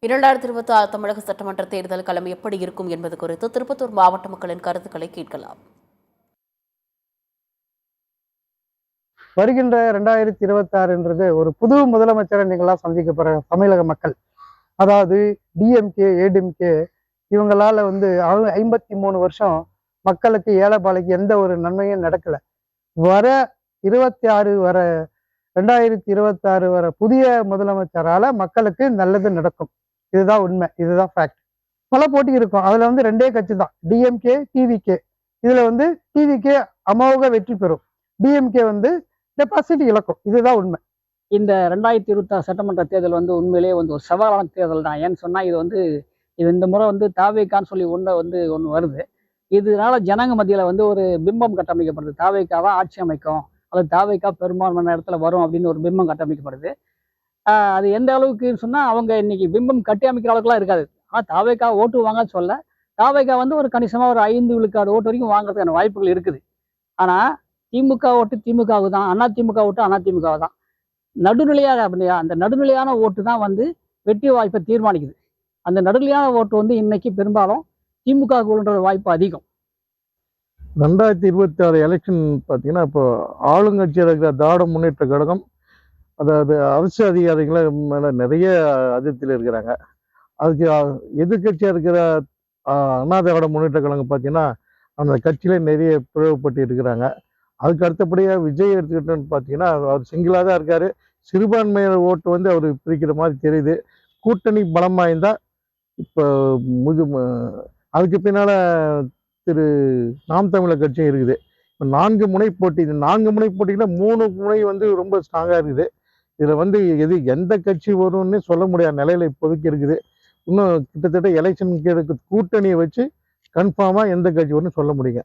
2026 தமிழக சட்டமன்ற தேர்தல் களம் எப்படி இருக்கும் என்பது குறித்து திருப்பத்தூர் மாவட்ட மக்களின் கருத்துக்களை கேட்கலாம். வருகின்ற 2026 ஒரு புது முதலமைச்சரை நீங்களாம் சந்திக்க போற தமிழக மக்கள். அதாவது டிஎம்கே, ஏடிஎம்கே இவங்களால 53 வருஷம் மக்களுக்கு ஏழைப்பாளைக்கு எந்த ஒரு நன்மையும் நடக்கல. வர 2026 வர புதிய முதலமைச்சரால மக்களுக்கு நல்லது நடக்கும். இதுதான் உண்மை, இதுதான் ஃபேக்ட். பல போட்டி இருக்கும். அதுல ரெண்டே கட்சி தான், டிஎம்கே, டிவிகே. இதுல டிவிகே அமோக வெற்றி பெறும், டிஎம்கே டெபாசிட் இழக்கும். இதுதான் உண்மை. இந்த 2026 சட்டமன்ற தேர்தல் உண்மையிலேயே ஒரு சவாலான தேர்தல் தான். ஏன்னு சொன்னா இது இந்த முறை தாவேக்கான்னு சொல்லி ஒன்று வருது. இதனால ஜனங்க மத்தியில ஒரு பிம்பம் கட்டமைக்கப்படுது. தாவேக்கா தான் ஆட்சி அமைக்கும், அல்லது தாவேக்கா பெரும்பான்மையான இடத்துல வரும் அப்படின்னு ஒரு பிம்பம் கட்டமைக்கப்படுது. அது எந்த அளவுக்குன்னு சொன்னா அவங்க இன்னைக்கு பிம்பம் கட்டி அமைக்கிற அளவுக்குலாம் இருக்காது. ஆனால் தாவேக்கா ஓட்டு வாங்க சொல்ல, தாவேக்கா ஒரு கணிசமா ஒரு 5 விழுக்காடு ஓட்டு வரைக்கும் வாங்குறதுக்கான வாய்ப்புகள் இருக்குது. ஆனா திமுக ஓட்டு திமுகவுக்கு தான், அதிமுக ஓட்டு அதிமுக தான். நடுநிலையாக அப்படியா, அந்த நடுநிலையான ஓட்டு தான் வெற்றி வாய்ப்பை தீர்மானிக்குது. அந்த நடுநிலையான ஓட்டு இன்னைக்கு பெரும்பாலும் திமுக வாய்ப்பு அதிகம். 2026 எலெக்ஷன் பார்த்தீங்கன்னா, இப்போ ஆளுங்கட்சியாக இருக்கிற திராவிட முன்னேற்ற கழகம், அதாவது அரசு அதிகாரிகளை மேலே நிறைய அதிருப்தியில் இருக்கிறாங்க. அதுக்கு எதிர்கட்சியாக இருக்கிற அண்ணா திராவிட முன்னேற்ற கழகம் பார்த்தீங்கன்னா, அந்த கட்சியில நிறைய பிளவுபட்டு இருக்கிறாங்க. அதுக்கு அடுத்தபடியாக விஜய் எடுத்துக்கிட்டோன்னு பார்த்தீங்கன்னா, அவர் சிங்கிளாக தான் இருக்கார். சிறுபான்மையினர் ஓட்டு அவர் பிரிக்கிற மாதிரி தெரியுது. கூட்டணி பலம் வாய்ந்தா இப்போ அதுக்கு பின்னால் நாம் தமிழர் கட்சியும் இருக்குது. இப்போ 4 முனை போட்டி. இந்த 4 முனை போட்டியில் 3 முனை ரொம்ப ஸ்ட்ராங்காக இருக்குது. இதில் எந்த கட்சி வரும்னு சொல்ல முடியாத நிலையில் இப்போதைக்கு இருக்குது. இன்னும் கிட்டத்தட்ட எலெக்ஷனுக்கு கூட்டணியை வச்சு கன்ஃபார்மாக எந்த கட்சி வரும்னு சொல்ல முடியுங்க.